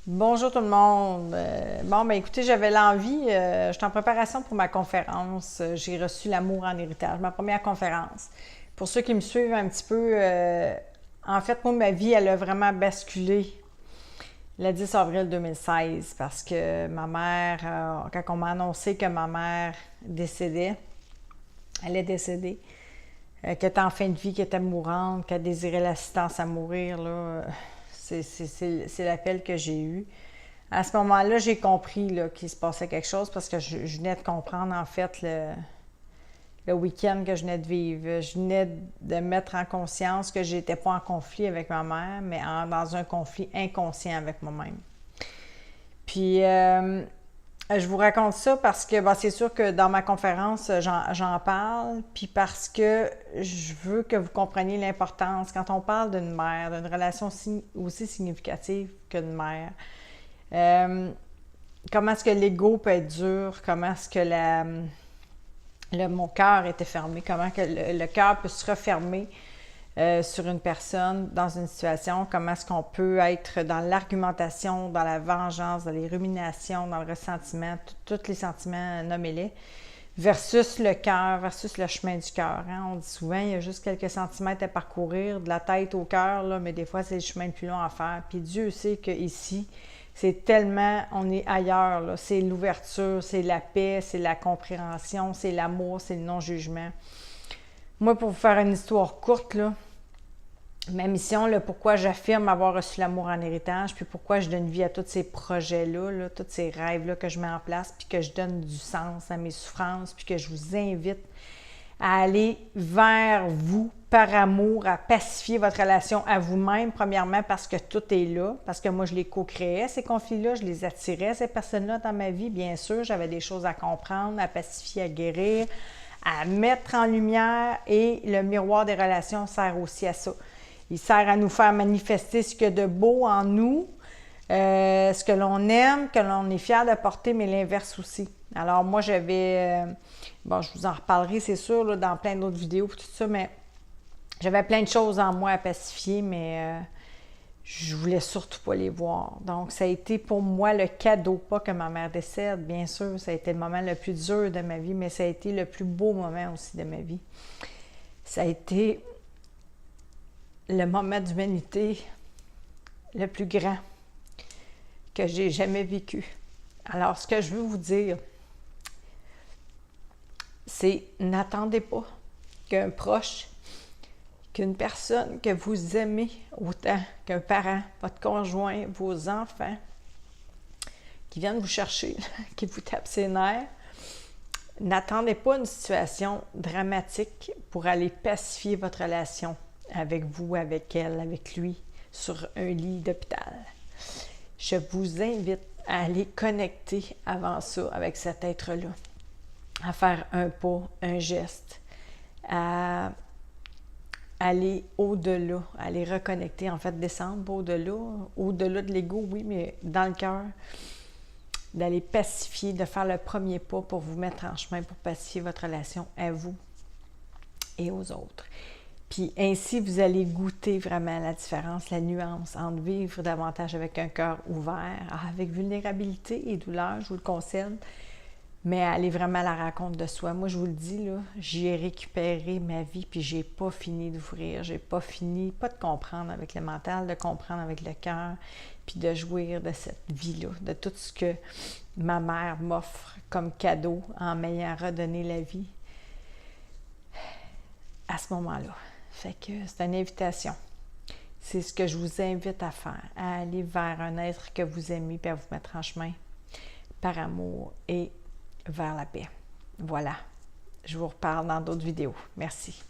Bonjour tout le monde. Ben écoutez, j'avais l'envie, j'étais en préparation pour ma conférence. J'ai reçu l'amour en héritage, ma première conférence. Pour ceux qui me suivent un petit peu, en fait, moi, ma vie, elle a vraiment basculé le 10 avril 2016 parce que ma mère, quand on m'a annoncé que ma mère décédait, elle est décédée, qu'elle était en fin de vie, qu'elle était mourante, qu'elle désirait l'assistance à mourir, là, c'est l'appel que j'ai eu. À ce moment-là, j'ai compris là, qu'il se passait quelque chose parce que je venais de comprendre, en fait, le week-end que je venais de vivre. Je venais de mettre en conscience que j'étais pas en conflit avec ma mère, mais dans un conflit inconscient avec moi-même. Puis, je vous raconte ça parce que c'est sûr que dans ma conférence, j'en parle, puis parce que je veux que vous compreniez l'importance, quand on parle d'une mère, d'une relation aussi significative qu'une mère, comment est-ce que l'ego peut être dur, comment est-ce que mon cœur était fermé, comment que le cœur peut se refermer sur une personne dans une situation, comment est-ce qu'on peut être dans l'argumentation, dans la vengeance, dans les ruminations, dans le ressentiment, tous les sentiments, nommez-les, versus le cœur, versus le chemin du cœur. Hein? On dit souvent, il y a juste quelques centimètres à parcourir, de la tête au cœur, là, mais des fois, c'est le chemin le plus long à faire. Puis Dieu sait qu'ici, c'est tellement, on est ailleurs, là. C'est l'ouverture, c'est la paix, c'est la compréhension, c'est l'amour, c'est le non-jugement. Moi, pour vous faire une histoire courte, là, ma mission, là, pourquoi j'affirme avoir reçu l'amour en héritage, puis pourquoi je donne vie à tous ces projets-là, là, tous ces rêves-là que je mets en place, puis que je donne du sens à mes souffrances, puis que je vous invite à aller vers vous par amour, à pacifier votre relation à vous-même, premièrement parce que tout est là, parce que moi je les co-créais, ces conflits-là, je les attirais, ces personnes-là dans ma vie, bien sûr, j'avais des choses à comprendre, à pacifier, à guérir, à mettre en lumière, et le miroir des relations sert aussi à ça. Il sert à nous faire manifester ce qu'il y a de beau en nous, ce que l'on aime, que l'on est fier de porter, mais l'inverse aussi. Alors moi, j'avais, je vous en reparlerai, c'est sûr, là, dans plein d'autres vidéos et tout ça, mais j'avais plein de choses en moi à pacifier, mais je voulais surtout pas les voir. Donc, ça a été pour moi le cadeau, pas que ma mère décède, bien sûr, ça a été le moment le plus dur de ma vie, mais ça a été le plus beau moment aussi de ma vie. Ça a été le moment d'humanité le plus grand que j'ai jamais vécu. Alors, ce que je veux vous dire, c'est n'attendez pas qu'un proche, qu'une personne que vous aimez autant qu'un parent, votre conjoint, vos enfants, qui viennent vous chercher, qui vous tapent ses nerfs, n'attendez pas une situation dramatique pour aller pacifier votre relation avec vous, avec elle, avec lui, sur un lit d'hôpital. Je vous invite à aller connecter avant ça avec cet être-là, à faire un pas, un geste, à aller au-delà, à aller reconnecter, en fait, descendre au-delà de l'ego, oui, mais dans le cœur, d'aller pacifier, de faire le premier pas pour vous mettre en chemin, pour pacifier votre relation à vous et aux autres. Puis ainsi, vous allez goûter vraiment la différence, la nuance entre vivre davantage avec un cœur ouvert, avec vulnérabilité et douleur, je vous le concède, mais aller vraiment à la rencontre de soi. Moi, je vous le dis, là, j'y ai récupéré ma vie, puis j'ai pas fini d'ouvrir, j'ai pas fini, pas de comprendre avec le mental, de comprendre avec le cœur, puis de jouir de cette vie-là, de tout ce que ma mère m'offre comme cadeau en m'ayant redonné la vie à ce moment-là. Fait que c'est une invitation. C'est ce que je vous invite à faire, à aller vers un être que vous aimez, puis à vous mettre en chemin par amour et vers la paix. Voilà. Je vous reparle dans d'autres vidéos. Merci.